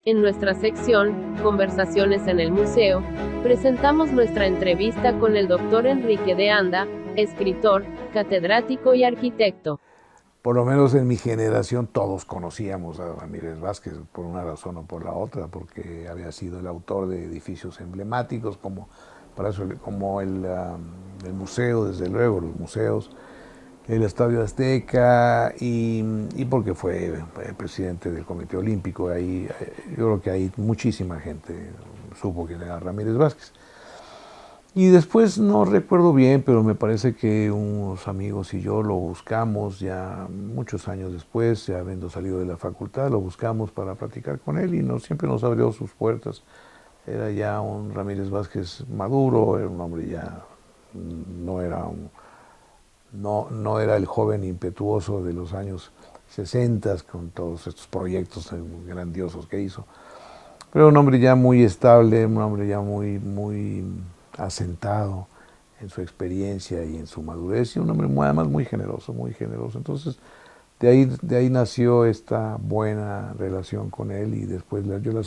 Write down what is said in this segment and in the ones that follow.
En nuestra sección, Conversaciones en el Museo, presentamos nuestra entrevista con el Dr. Enrique de Anda, escritor, catedrático y arquitecto. Por lo menos en mi generación todos conocíamos a Ramírez Vázquez por una razón o por la otra, porque había sido el autor de edificios emblemáticos como el museo, desde luego, los museos, el Estadio Azteca y porque fue presidente del Comité Olímpico. Ahí, yo creo que ahí muchísima gente supo quién era Ramírez Vázquez. Y después no recuerdo bien, pero me parece que unos amigos y yo lo buscamos ya muchos años después, ya habiendo salido de la facultad, lo buscamos para platicar con él y siempre nos abrió sus puertas. Era ya un Ramírez Vázquez maduro, era un hombre ya, no era el joven impetuoso de los años 60 con todos estos proyectos grandiosos que hizo. Pero un hombre ya muy estable, un hombre ya muy asentado en su experiencia y en su madurez, y un hombre además muy generoso, muy generoso. Entonces, de ahí nació esta buena relación con él, y después yo la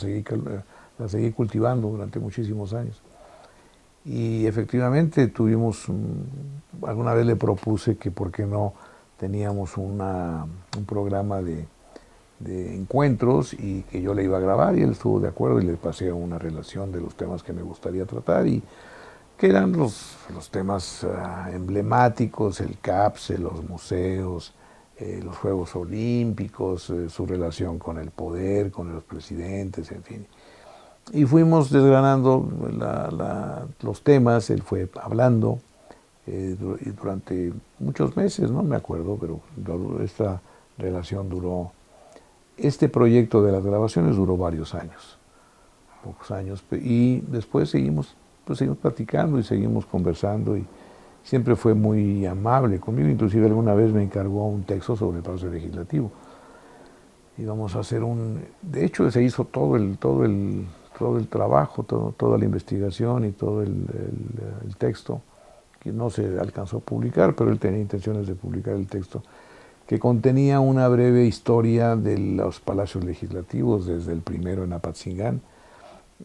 seguí cultivando durante muchísimos años. Y efectivamente alguna vez le propuse que por qué no teníamos un programa de encuentros y que yo le iba a grabar, y él estuvo de acuerdo, y le pasé una relación de los temas que me gustaría tratar, y que eran los temas emblemáticos, el CAPSE, los museos, los Juegos Olímpicos, su relación con el poder, con los presidentes, en fin. Y fuimos desgranando los temas, él fue hablando y durante muchos meses, no me acuerdo, pero esta relación este proyecto de las grabaciones duró varios años, pocos años, y después seguimos platicando y seguimos conversando, y siempre fue muy amable conmigo. Inclusive alguna vez me encargó un texto sobre el proceso legislativo. Íbamos a hacer de hecho se hizo todo el trabajo, toda la investigación y todo el texto, que no se alcanzó a publicar, pero él tenía intenciones de publicar el texto, que contenía una breve historia de los palacios legislativos, desde el primero en Apatzingán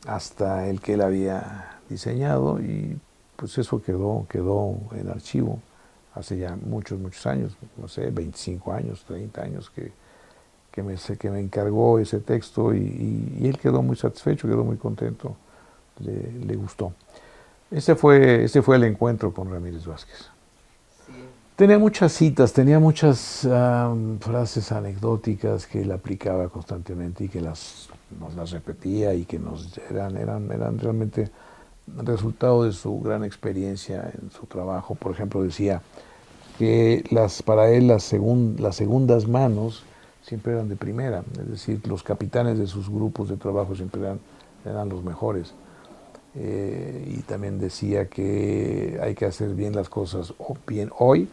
hasta el que él había diseñado, y pues eso quedó en archivo hace ya muchos años, no sé, 25 años, 30 años que me encargó ese texto, y él quedó muy satisfecho, quedó muy contento, le gustó. Ese fue el encuentro con Ramírez Vázquez. Tenía muchas citas, tenía muchas frases anecdóticas que él aplicaba constantemente y que nos las repetía, y que eran realmente resultado de su gran experiencia en su trabajo. Por ejemplo, decía que para él las segundas manos siempre eran de primera, es decir, los capitanes de sus grupos de trabajo siempre eran los mejores. Y también decía que hay que hacer bien las cosas bien hoy,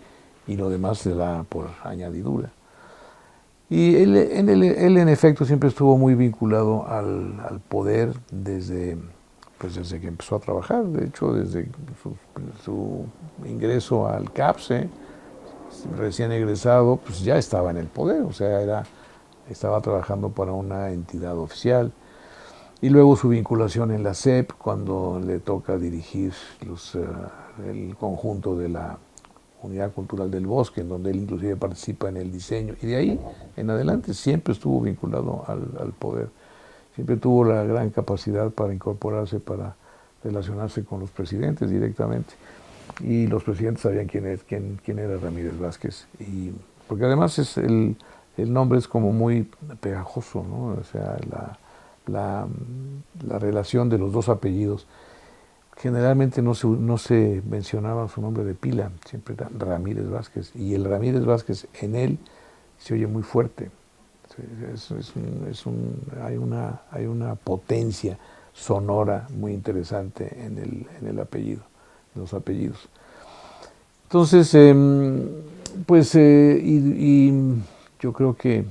y lo demás se da por añadidura. Y él en efecto siempre estuvo muy vinculado al poder desde que empezó a trabajar. De hecho, desde su ingreso al CAPSE, recién egresado, pues ya estaba en el poder, o sea, estaba trabajando para una entidad oficial. Y luego su vinculación en la SEP, cuando le toca dirigir el conjunto de la Unidad Cultural del Bosque, en donde él inclusive participa en el diseño, y de ahí en adelante siempre estuvo vinculado al poder. Siempre tuvo la gran capacidad para incorporarse, para relacionarse con los presidentes directamente, y los presidentes sabían quién era Ramírez Vázquez, porque además el nombre es como muy pegajoso, ¿no? O sea, la relación de los dos apellidos. Generalmente no se mencionaba su nombre de pila, siempre era Ramírez Vázquez, y el Ramírez Vázquez en él se oye muy fuerte. Hay una potencia sonora muy interesante en el apellido, en los apellidos. Entonces, yo creo que,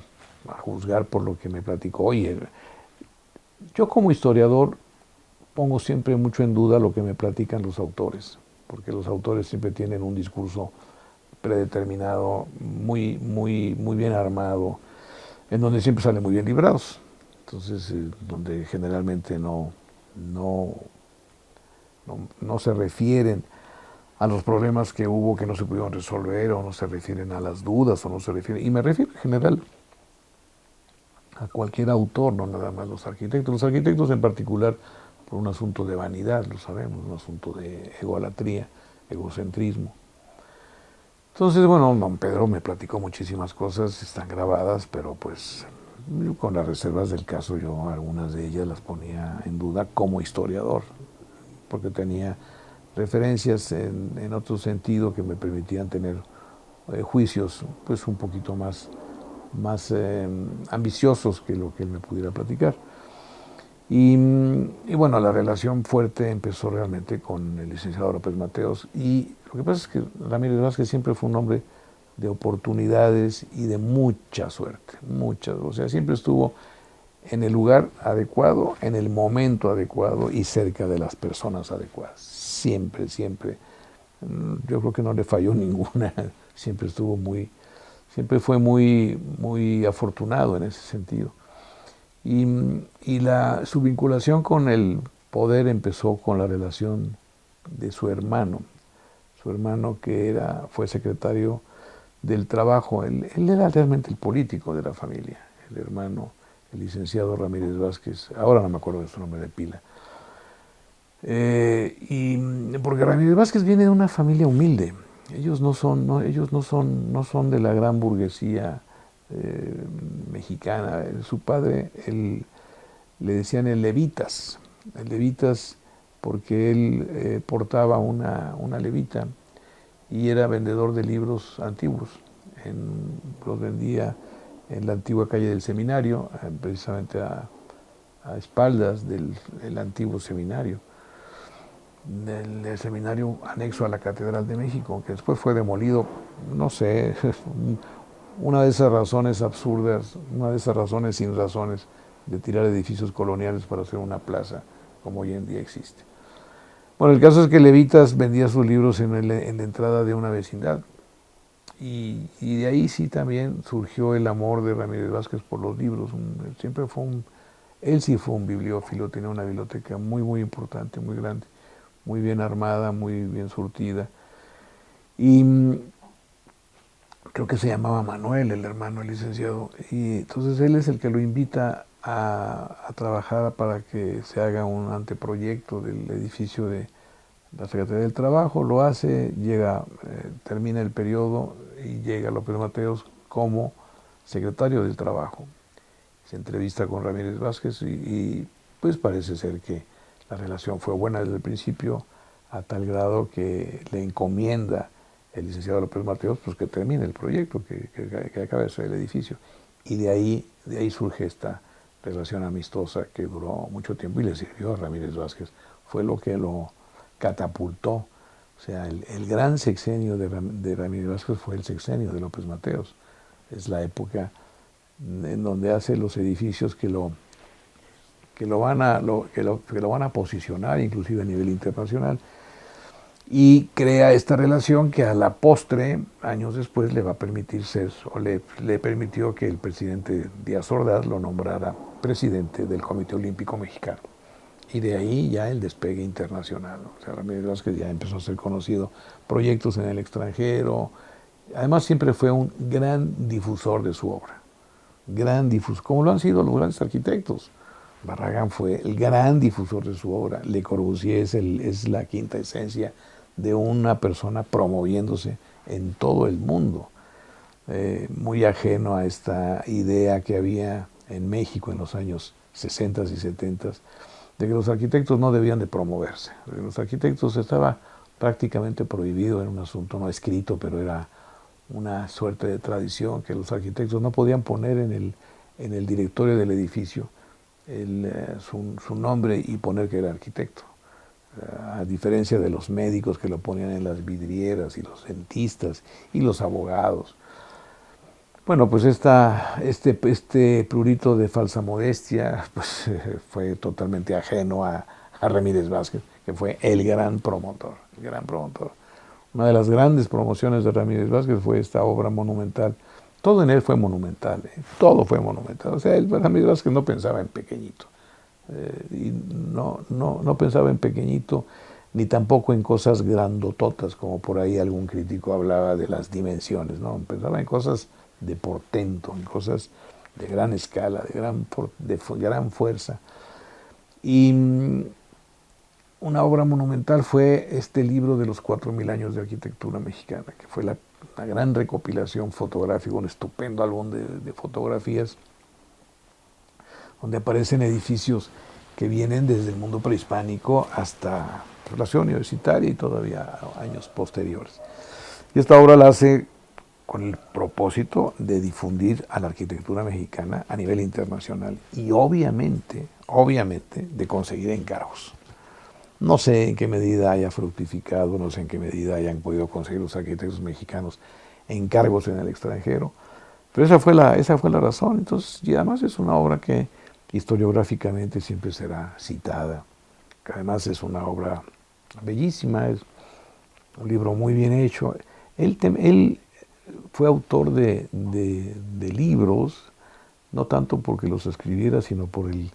a juzgar por lo que me platicó, yo como historiador pongo siempre mucho en duda lo que me platican los autores, porque los autores siempre tienen un discurso predeterminado, muy bien armado, en donde siempre salen muy bien librados. entonces donde generalmente no se refieren a los problemas que hubo que no se pudieron resolver, o no se refieren a las dudas, o no se refieren, y me refiero en general a cualquier autor, no nada más los arquitectos en particular, por un asunto de vanidad, lo sabemos, un asunto de egolatría, egocentrismo. Entonces, bueno, don Pedro me platicó muchísimas cosas, están grabadas, pero pues con las reservas del caso, yo algunas de ellas las ponía en duda como historiador, porque tenía referencias en otro sentido que me permitían tener juicios pues un poquito más ambiciosos que lo que él me pudiera platicar. Y bueno, la relación fuerte empezó realmente con el licenciado López Mateos, y lo que pasa es que Ramírez Vázquez siempre fue un hombre de oportunidades y de mucha suerte, muchas, o sea, siempre estuvo en el lugar adecuado, en el momento adecuado y cerca de las personas adecuadas, siempre, siempre. Yo creo que no le falló ninguna, siempre fue muy afortunado en ese sentido. Y su vinculación con el poder empezó con la relación de su hermano que fue secretario del Trabajo. Él era realmente el político de la familia, el hermano, el licenciado Ramírez Vázquez, ahora no me acuerdo de su nombre de pila. Porque Ramírez Vázquez viene de una familia humilde. Ellos no son de la gran burguesía mexicana. Su padre, le decían el levitas porque él portaba una levita y era vendedor de libros antiguos. Los vendía en la antigua calle del Seminario, precisamente a espaldas del antiguo seminario, del seminario anexo a la Catedral de México, que después fue demolido, no sé, una de esas razones absurdas, una de esas razones sin razones de tirar edificios coloniales para hacer una plaza como hoy en día existe. Bueno, el caso es que Levitas vendía sus libros en la entrada de una vecindad, y de ahí sí también surgió el amor de Ramírez Vázquez por los libros. Él sí fue un bibliófilo, tenía una biblioteca muy importante, muy grande, muy bien armada, muy bien surtida. Y creo que se llamaba Manuel, el hermano del licenciado, y entonces él es el que lo invita a trabajar para que se haga un anteproyecto del edificio de la Secretaría del Trabajo. Lo hace, termina el periodo y llega López Mateos como secretario del Trabajo. Se entrevista con Ramírez Vázquez y pues parece ser que la relación fue buena desde el principio, a tal grado que le encomienda el licenciado López Mateos pues que termine el proyecto, que acabe de hacer el edificio. Y de ahí surge esta relación amistosa que duró mucho tiempo y le sirvió a Ramírez Vázquez. Fue lo que lo catapultó. O sea, el gran sexenio de Ramírez Vázquez fue el sexenio de López Mateos. Es la época en donde hace los edificios que lo van a posicionar inclusive a nivel internacional, y crea esta relación que a la postre, años después, le va a permitir le permitió que el presidente Díaz Ordaz lo nombrara presidente del Comité Olímpico Mexicano. Y de ahí ya el despegue internacional, ¿no? O sea, Ramírez Vázquez ya empezó a ser conocido, proyectos en el extranjero. Además, siempre fue un gran difusor de su obra. Gran difusor, como lo han sido los grandes arquitectos. Barragán fue el gran difusor de su obra. Le Corbusier es la quinta esencia de una persona promoviéndose en todo el mundo. Muy ajeno a esta idea que había en México en los años 60 y 70 de que los arquitectos no debían de promoverse. Los arquitectos estaba prácticamente prohibido, era un asunto no escrito, pero era una suerte de tradición que los arquitectos no podían poner en el directorio del edificio su nombre y poner que era arquitecto. A diferencia de los médicos que lo ponían en las vidrieras, y los dentistas y los abogados. Bueno, pues este prurito de falsa modestia pues, fue totalmente ajeno a Ramírez Vázquez, que fue el gran promotor. Una de las grandes promociones de Ramírez Vázquez fue esta obra monumental todo en él fue monumental, todo fue monumental. O sea, Ramírez Vázquez no pensaba en pequeñito, y no pensaba en pequeñito, ni tampoco en cosas grandototas, como por ahí algún crítico hablaba de las dimensiones, no, pensaba en cosas de portento, en cosas de gran escala, de gran fuerza. Y una obra monumental fue este libro de los 4000 años de arquitectura mexicana, que fue una gran recopilación fotográfica, un estupendo álbum de fotografías, donde aparecen edificios que vienen desde el mundo prehispánico hasta la ciudad universitaria y todavía años posteriores. Y esta obra la hace con el propósito de difundir a la arquitectura mexicana a nivel internacional y obviamente de conseguir encargos. No sé en qué medida haya fructificado, no sé en qué medida hayan podido conseguir los arquitectos mexicanos encargos en el extranjero, pero esa fue la razón. Entonces, y además es una obra que historiográficamente siempre será citada, que además es una obra bellísima, es un libro muy bien hecho. Él fue autor de libros, no tanto porque los escribiera, sino por el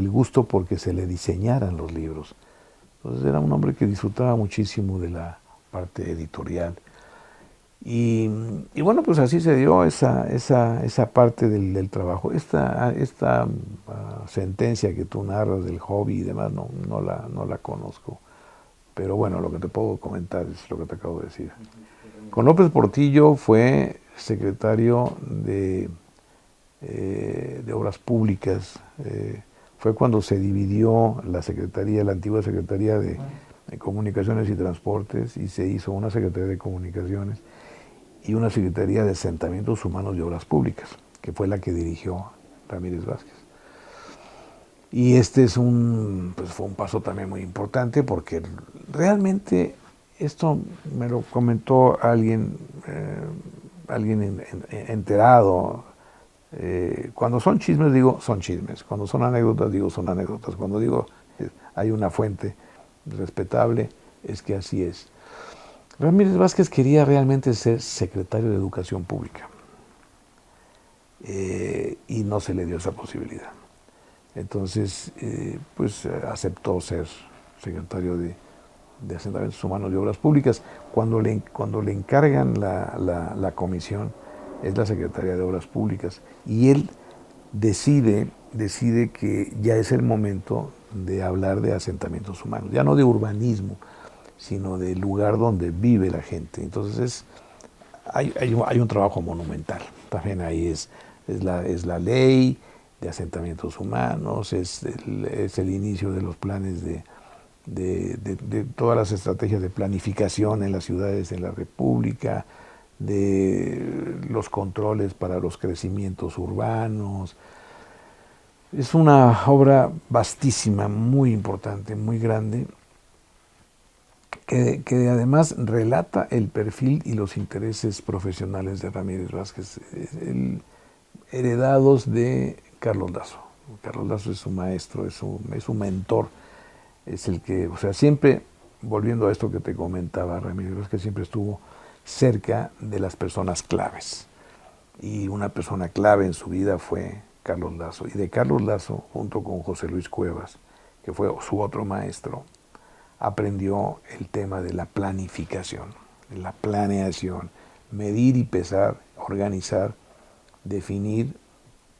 gusto porque se le diseñaran los libros. Entonces era un hombre que disfrutaba muchísimo de la parte editorial. Y bueno, pues así se dio esa parte del trabajo. Esta sentencia que tú narras del hobby y demás, no la conozco. Pero bueno, lo que te puedo comentar es lo que te acabo de decir. Con López Portillo fue secretario de Obras Públicas. Fue cuando se dividió la antigua Secretaría de Comunicaciones y Transportes, y se hizo una Secretaría de Comunicaciones y una Secretaría de Asentamientos Humanos y Obras Públicas, que fue la que dirigió Ramírez Vázquez. Y este fue un paso también muy importante, porque realmente esto me lo comentó alguien enterado. Cuando son chismes digo son chismes, cuando son anécdotas digo son anécdotas, cuando digo hay una fuente respetable es que así es. Ramírez Vázquez quería realmente ser secretario de Educación Pública, y no se le dio esa posibilidad. Entonces, aceptó ser secretario de Asentamientos Humanos y Obras Públicas. Cuando le encargan la comisión, es la Secretaría de Obras Públicas, y él decide que ya es el momento de hablar de asentamientos humanos, ya no de urbanismo, sino del lugar donde vive la gente. Entonces hay un trabajo monumental. También ahí es la ley de asentamientos humanos, es el inicio de los planes de todas las estrategias de planificación en las ciudades de la República, de los controles para los crecimientos urbanos. Es una obra vastísima, muy importante, muy grande, que además relata el perfil y los intereses profesionales de Ramírez Vázquez, heredados de Carlos Lazo. Carlos Lazo es su maestro, es su mentor, es el que, o sea, siempre, volviendo a esto que te comentaba, Ramírez Vázquez siempre estuvo cerca de las personas claves, y una persona clave en su vida fue Carlos Lazo, y de Carlos Lazo, junto con José Luis Cuevas, que fue su otro maestro, aprendió el tema de la planificación, de la planeación, medir y pesar, organizar, definir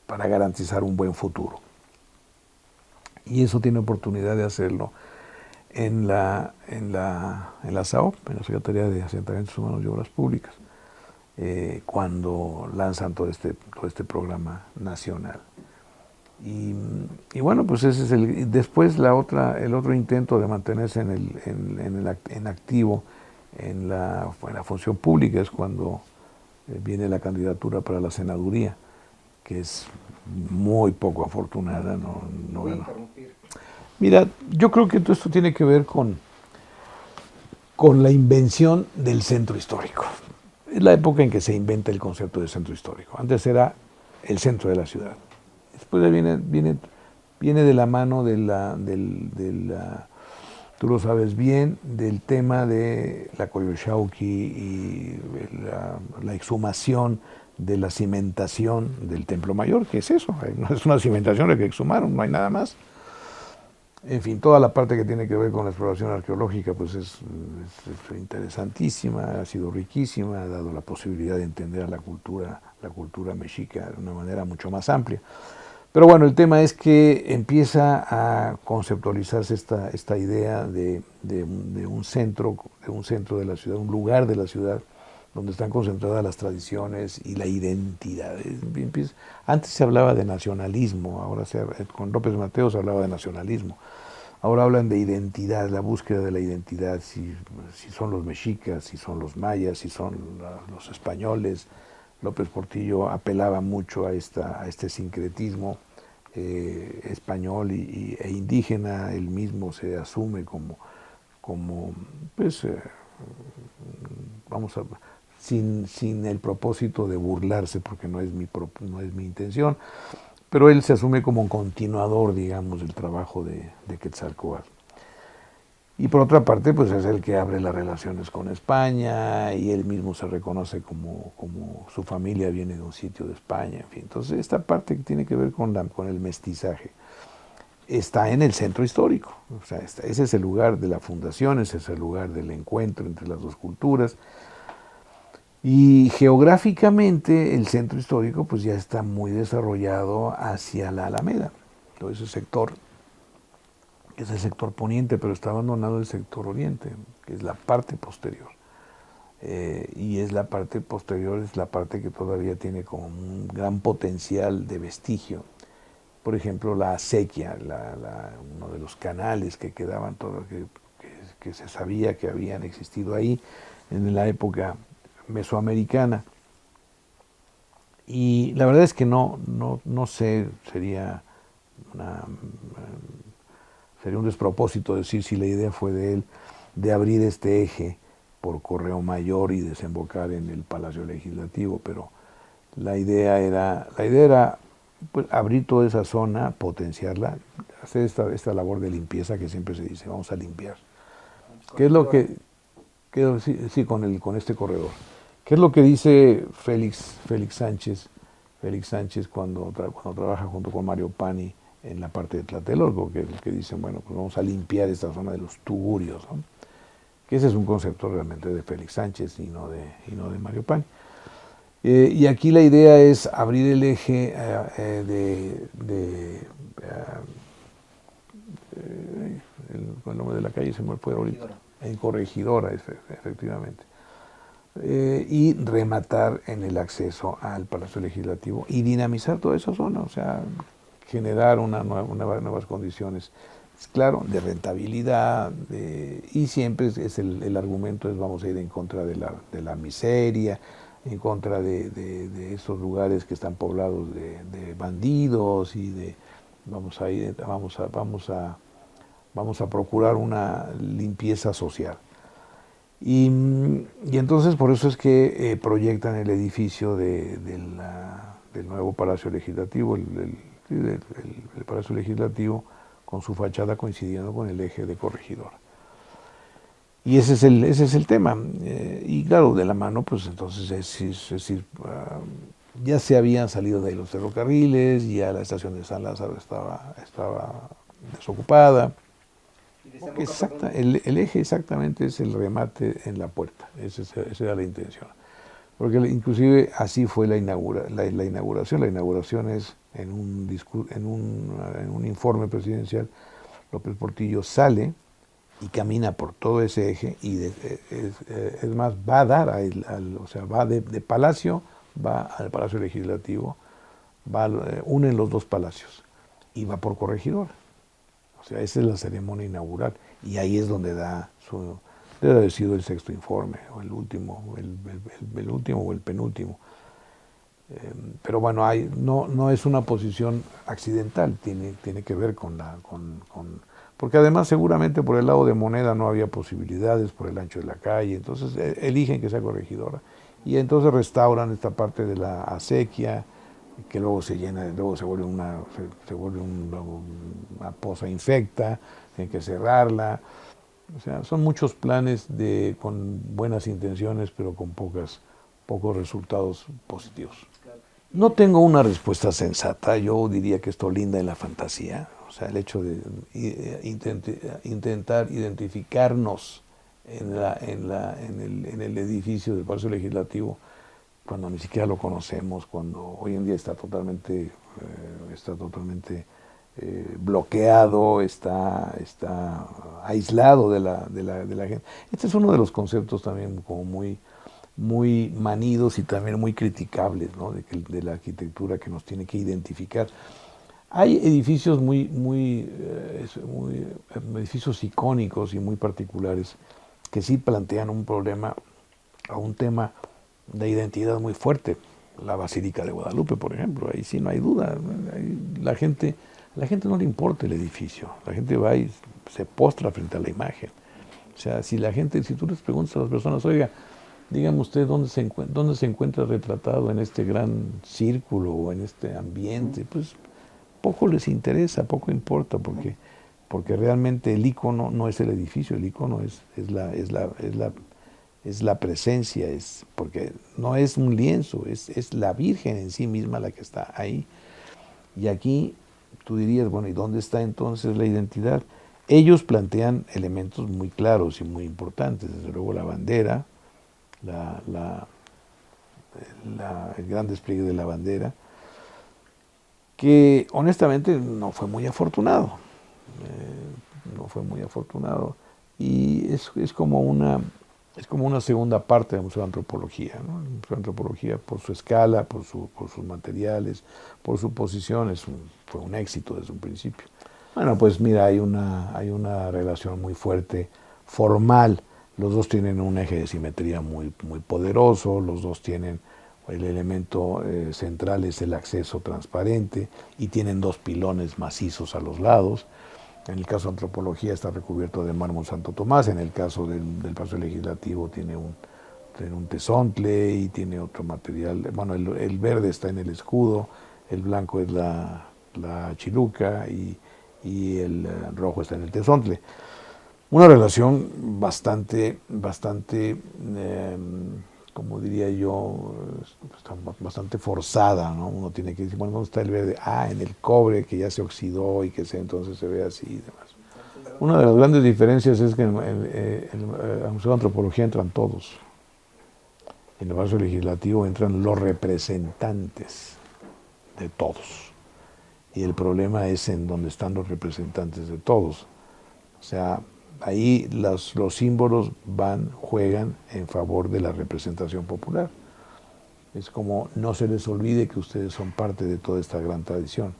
para garantizar un buen futuro. Y eso tiene oportunidad de hacerlo en la SAOP, en la Secretaría de Asentamientos Humanos y Obras Públicas, cuando lanzan todo este programa nacional. Y bueno, pues ese es después el otro intento de mantenerse en activo en la función pública es cuando viene la candidatura para la senaduría, que es muy poco afortunada, no ganó. Mira, yo creo que todo esto tiene que ver con la invención del centro histórico. Es la época en que se inventa el concepto de centro histórico. Antes era el centro de la ciudad. Después viene de la mano tú lo sabes bien, del tema de la Coyolxauhqui y la exhumación de la cimentación del Templo Mayor, que es eso, no es una cimentación la que exhumaron, no hay nada más. En fin, toda la parte que tiene que ver con la exploración arqueológica pues es interesantísima, ha sido riquísima, ha dado la posibilidad de entender a la cultura mexica de una manera mucho más amplia. Pero bueno, el tema es que empieza a conceptualizarse esta idea de un centro de la ciudad, un lugar de la ciudad donde están concentradas las tradiciones y la identidad. Antes se hablaba de nacionalismo, con López Mateos se hablaba de nacionalismo. Ahora hablan de identidad, la búsqueda de la identidad, si son los mexicas, si son los mayas, si son los españoles. López Portillo apelaba mucho a este sincretismo español e indígena. Él mismo se asume como pues, sin el propósito de burlarse, porque no es mi intención, pero él se asume como un continuador, digamos, del trabajo de Quetzalcóatl. Y por otra parte, pues es el que abre las relaciones con España, y él mismo se reconoce como su familia viene de un sitio de España, en fin. Entonces, esta parte que tiene que ver con el mestizaje está en el centro histórico. O sea, ese es el lugar de la fundación, ese es el lugar del encuentro entre las dos culturas. Y geográficamente el centro histórico pues ya está muy desarrollado hacia la Alameda, todo ese sector, que es el sector poniente, pero está abandonado el sector oriente, que es la parte posterior. Y es la parte posterior, es la parte que todavía tiene como un gran potencial de vestigio. Por ejemplo, la acequia, uno de los canales que quedaban, que se sabía que habían existido ahí en la época mesoamericana. Y la verdad es que no sé, sería un despropósito decir si la idea fue de él de abrir este eje por Correo Mayor y desembocar en el Palacio Legislativo, pero la idea era pues, abrir toda esa zona, potenciarla, hacer esta labor de limpieza que siempre se dice, vamos a limpiar. ¿Qué es lo que sí, con este corredor? ¿Qué es lo que dice Félix Sánchez cuando trabaja junto con Mario Pani en la parte de Tlatelolco? Que dicen, bueno, pues vamos a limpiar esta zona de los tugurios, ¿no? Que ese es un concepto realmente de Félix Sánchez y no de Mario Pani. Y aquí la idea es abrir el eje el nombre de la calle se me fue ahorita. En Corregidora, efectivamente. Y rematar en el acceso al Palacio Legislativo y dinamizar toda esa zona, o sea, generar nuevas condiciones, claro, de rentabilidad, y siempre el argumento es vamos a ir en contra de la miseria, en contra de esos lugares que están poblados de bandidos, y vamos a procurar una limpieza social. Y entonces por eso es que proyectan el edificio del nuevo Palacio Legislativo, el Palacio Legislativo con su fachada coincidiendo con el eje de Corregidora. Y ese es el tema. Y claro, de la mano, pues entonces es decir, ya se habían salido de ahí los ferrocarriles, ya la estación de San Lázaro estaba desocupada. El eje exactamente es el remate en la puerta, esa era la intención. Porque inclusive así fue la inauguración. La inauguración es en un informe presidencial. López Portillo sale y camina por todo ese eje y es más, va a dar o sea, va de Palacio, va al Palacio Legislativo, une los dos palacios y va por Corregidora. O sea, esa es la ceremonia inaugural y ahí es donde debe haber sido el sexto informe, o el último, el último o el penúltimo. Pero bueno, no es una posición accidental, tiene que ver porque además seguramente por el lado de Moneda no había posibilidades por el ancho de la calle, entonces eligen que sea Corregidora y entonces restauran esta parte de la acequia, que luego se llena, luego se vuelve una poza infecta, tienen que cerrarla. O sea, son muchos planes con buenas intenciones, pero con pocas pocos resultados positivos. No tengo una respuesta sensata, yo diría que esto linda en la fantasía, o sea, el hecho de intentar identificarnos en el edificio del Palacio Legislativo, cuando ni siquiera lo conocemos, cuando hoy en día está totalmente bloqueado, está aislado de la gente. Este es uno de los conceptos también como muy manidos y también muy criticables, ¿no? de la arquitectura que nos tiene que identificar. Hay edificios edificios icónicos y muy particulares que sí plantean un problema o un tema de identidad muy fuerte. La Basílica de Guadalupe, por ejemplo, ahí sí no hay duda. La gente no le importa el edificio, la gente va y se postra frente a la imagen. O sea, si tú les preguntas a las personas, oiga, dígame usted dónde se encuentra retratado en este gran círculo o en este ambiente, pues poco les interesa, poco importa, porque realmente el ícono no es el edificio, el ícono es la presencia, porque no es un lienzo, es la Virgen en sí misma la que está ahí. Y aquí tú dirías, bueno, ¿y dónde está entonces la identidad? Ellos plantean elementos muy claros y muy importantes, desde luego la bandera, el gran despliegue de la bandera, que honestamente no fue muy afortunado, y es como una segunda parte del Museo de Antropología, ¿no? El Museo de Antropología, por su escala, por sus materiales, por su posición, fue un éxito desde un principio. Bueno, pues mira, hay una relación muy fuerte, formal. Los dos tienen un eje de simetría muy poderoso, los dos tienen, el elemento central es el acceso transparente y tienen dos pilones macizos a los lados. En el caso de Antropología está recubierto de mármol Santo Tomás, en el caso del Palacio Legislativo tiene un tezontle y tiene otro material. Bueno, el verde está en el escudo, el blanco es la chiluca y el rojo está en el tezontle. Una relación bastante, como diría yo, bastante forzada, ¿no? Uno tiene que decir, bueno, ¿dónde está el verde? En el cobre, que ya se oxidó y entonces se ve así y demás. Una de las grandes diferencias es que en el Museo de Antropología entran todos. En el Palacio Legislativo entran los representantes de todos. Y el problema es en dónde están los representantes de todos. O sea, ahí los símbolos juegan en favor de la representación popular. Es como no se les olvide que ustedes son parte de toda esta gran tradición.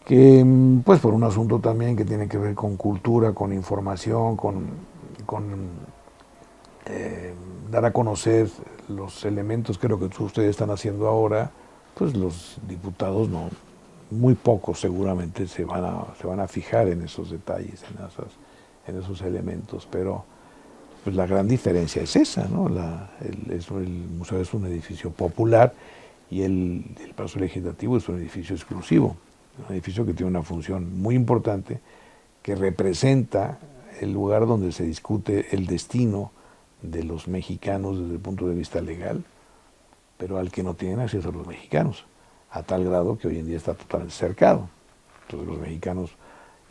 Que, pues por un asunto también que tiene que ver con cultura, con información, con dar a conocer los elementos que es lo que ustedes están haciendo ahora, pues los diputados no, muy pocos seguramente se van a fijar en esos detalles, en esos elementos, pero pues la gran diferencia es esa, ¿no? El museo es un edificio popular y el Palacio Legislativo es un edificio exclusivo, un edificio que tiene una función muy importante, que representa el lugar donde se discute el destino de los mexicanos desde el punto de vista legal, pero al que no tienen acceso los mexicanos, a tal grado que hoy en día está totalmente cercado. Entonces los mexicanos,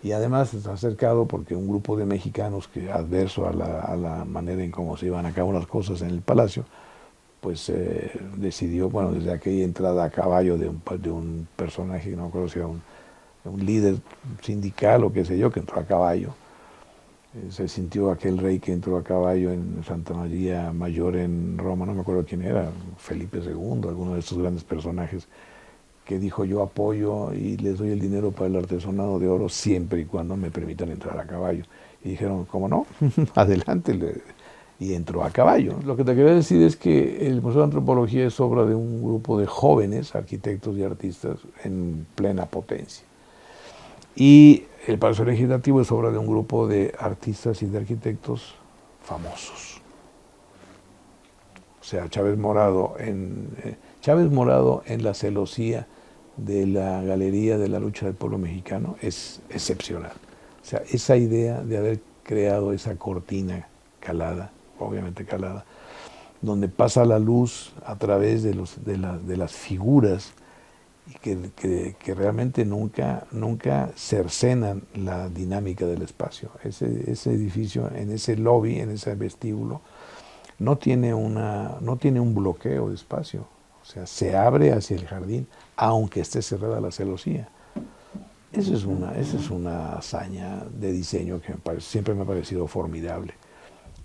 y además está cercado porque un grupo de mexicanos que adverso a la manera en cómo se iban a cabo las cosas en el palacio, pues decidió, bueno, desde aquella entrada a caballo de un personaje, no me acuerdo si era un líder sindical o qué sé yo, que entró a caballo. Se sintió aquel rey que entró a caballo en Santa María Mayor en Roma, no me acuerdo quién era, Felipe II, alguno de estos grandes personajes, que dijo: yo apoyo y les doy el dinero para el artesonado de oro siempre y cuando me permitan entrar a caballo. Y dijeron: ¿cómo no? Adelante. Y entró a caballo. Lo que te quería decir es que el Museo de Antropología es obra de un grupo de jóvenes arquitectos y artistas en plena potencia. Y el Palacio Legislativo es obra de un grupo de artistas y de arquitectos famosos. O sea, Chávez Morado en la celosía de la Galería de la Lucha del Pueblo Mexicano es excepcional. O sea, esa idea de haber creado esa cortina calada, obviamente calada, donde pasa la luz a través de las figuras y que realmente nunca cercenan la dinámica del espacio. Ese edificio, en ese lobby, en ese vestíbulo, no tiene un bloqueo de espacio. O sea, se abre hacia el jardín, aunque esté cerrada la celosía. Esa es una hazaña de diseño que siempre me ha parecido formidable.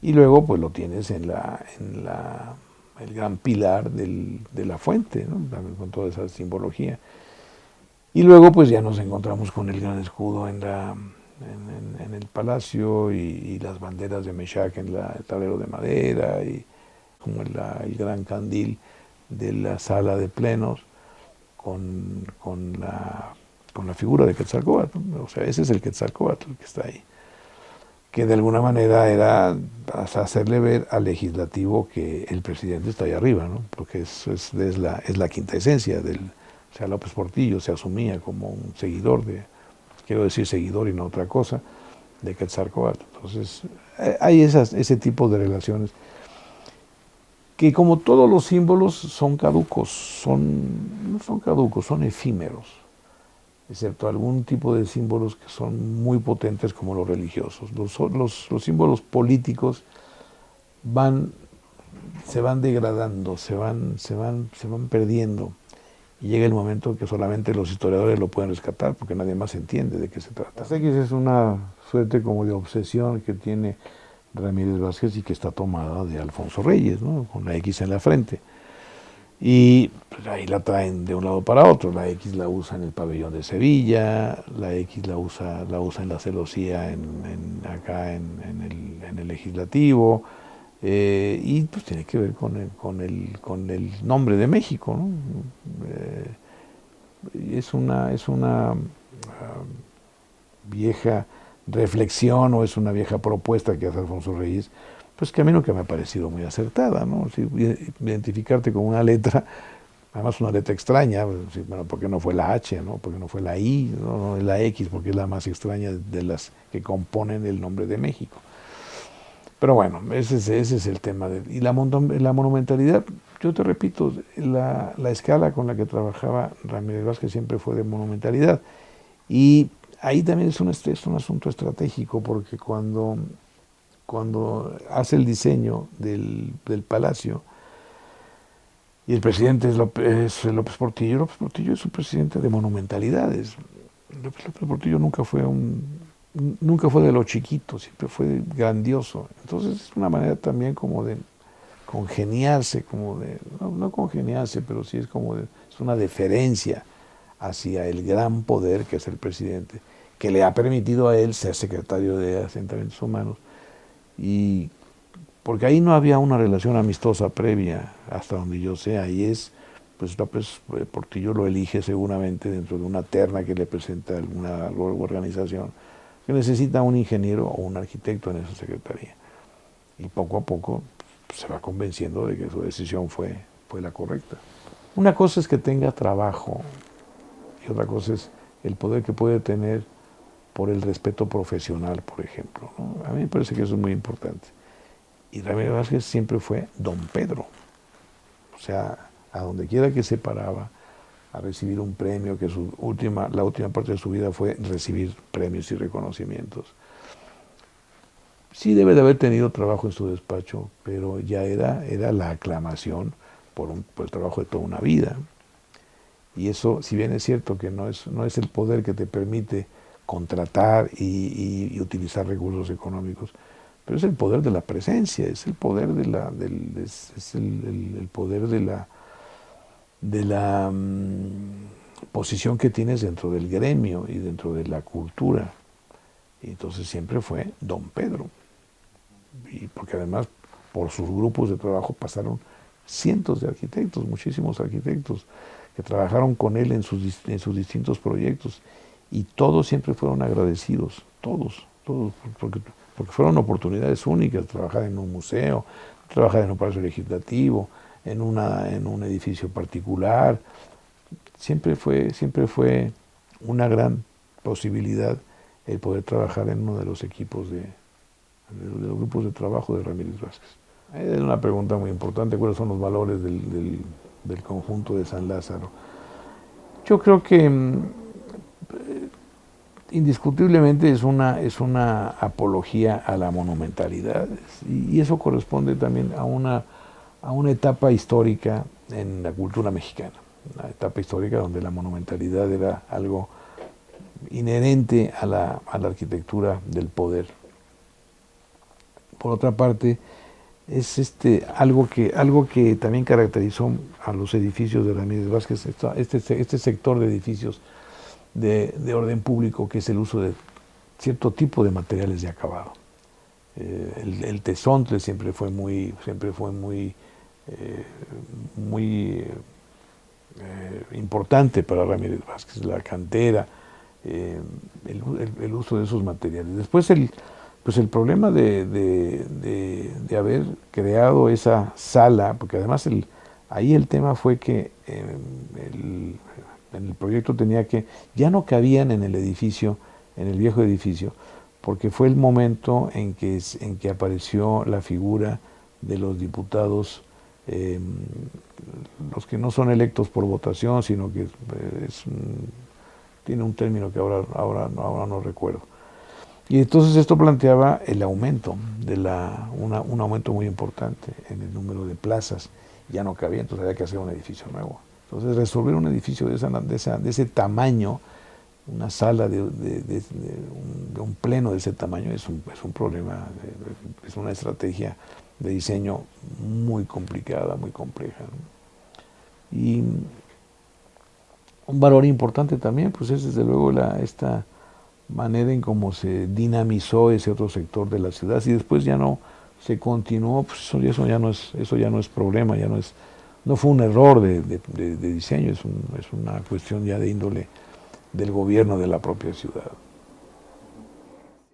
Y luego pues lo tienes en el gran pilar de la fuente, ¿no? Con toda esa simbología. Y luego pues ya nos encontramos con el gran escudo en el palacio y las banderas de Meshac en el tablero de madera y como el gran candil de la sala de plenos con la figura de Quetzalcóatl. O sea, ese es el Quetzalcóatl que está ahí, que de alguna manera era hacerle ver al legislativo que el presidente está ahí arriba, ¿no? Porque eso es la quinta esencia del... O sea, López Portillo se asumía como un seguidor quiero decir seguidor y no otra cosa, de Quetzalcóatl. Entonces, hay ese tipo de relaciones que, como todos los símbolos, son caducos, no son caducos, son efímeros, excepto algún tipo de símbolos que son muy potentes como los religiosos. Los símbolos políticos se van degradando, se van perdiendo, y llega el momento que solamente los historiadores lo pueden rescatar porque nadie más entiende de qué se trata. La X es una suerte como de obsesión que tiene Ramírez Vázquez y que está tomada de Alfonso Reyes, ¿no? Con la X en la frente. Y pues ahí la traen de un lado para otro. La X la usa en el pabellón de Sevilla, la X la usa en la celosía acá en el legislativo, y pues tiene que ver con el nombre de México, ¿no? Es una vieja reflexión o es una vieja propuesta que hace Alfonso Reyes, pues que a mí nunca me ha parecido muy acertada, ¿no? Si identificarte con una letra, además una letra extraña, bueno, ¿por qué no fue la H, ¿no? ¿Por qué no fue la I, no es la X? Porque es la más extraña de las que componen el nombre de México. Pero bueno, ese es el tema. Y la monumentalidad, yo te repito, la escala con la que trabajaba Ramírez Vázquez siempre fue de monumentalidad. Y ahí también es un asunto estratégico, porque cuando hace el diseño del palacio, y el presidente es López Portillo es un presidente de monumentalidades. López Portillo nunca fue de lo chiquito, siempre fue grandioso. Entonces es una manera también como de congeniarse, no congeniarse, pero sí es una deferencia hacia el gran poder que es el presidente, que le ha permitido a él ser secretario de Asentamientos Humanos, y porque ahí no había una relación amistosa previa, hasta donde yo sé. Ahí pues López Portillo lo elige seguramente dentro de una terna que le presenta alguna organización que necesita un ingeniero o un arquitecto en esa secretaría. Y poco a poco se va convenciendo de que su decisión fue la correcta. Una cosa es que tenga trabajo y otra cosa es el poder que puede tener por el respeto profesional, por ejemplo, ¿no? A mí me parece que eso es muy importante. Y Ramírez Vázquez siempre fue Don Pedro. O sea, a donde quiera que se paraba a recibir un premio, que la última parte de su vida fue recibir premios y reconocimientos. Sí debe de haber tenido trabajo en su despacho, pero ya era la aclamación por el trabajo de toda una vida. Y eso, si bien es cierto que no es el poder que te permite contratar y utilizar recursos económicos, pero es el poder de la presencia, es el poder el poder de la posición que tienes dentro del gremio y dentro de la cultura. Y entonces siempre fue Don Pedro. Y porque además por sus grupos de trabajo pasaron cientos de arquitectos, muchísimos arquitectos que trabajaron con él en sus distintos proyectos, y todos siempre fueron agradecidos, todos, porque fueron oportunidades únicas: trabajar en un museo, trabajar en un palacio legislativo, en un edificio particular. Siempre fue una gran posibilidad el poder trabajar en uno de los equipos de los grupos de trabajo de Ramírez Vázquez. Es una pregunta muy importante, ¿cuáles son los valores del conjunto de San Lázaro? Yo creo que indiscutiblemente es una apología a la monumentalidad, y eso corresponde también a una etapa histórica en la cultura mexicana, una etapa histórica donde la monumentalidad era algo inherente a la arquitectura del poder. Por otra parte, es algo que también caracterizó a los edificios de Ramírez Vázquez, este sector de edificios de orden público, que es el uso de cierto tipo de materiales de acabado. El tesontle siempre fue muy importante para Ramírez Vázquez, la cantera, el uso de esos materiales. Después el problema de haber creado esa sala, porque además ahí el tema fue que en el proyecto ya no cabían en el edificio, en el viejo edificio, porque fue el momento en que apareció la figura de los diputados, los que no son electos por votación, sino que tiene un término que ahora no recuerdo. Y entonces esto planteaba el aumento, un aumento muy importante en el número de plazas. Ya no cabía, entonces había que hacer un edificio nuevo. Entonces resolver un edificio de ese tamaño, una sala de un pleno de ese tamaño, es un problema, es una estrategia de diseño muy complicada, muy compleja, ¿no? Y un valor importante también, pues es desde luego esta manera en cómo se dinamizó ese otro sector de la ciudad. Si después ya no se continuó, pues eso ya no es problema, no fue un error de diseño, es una cuestión ya de índole del gobierno de la propia ciudad.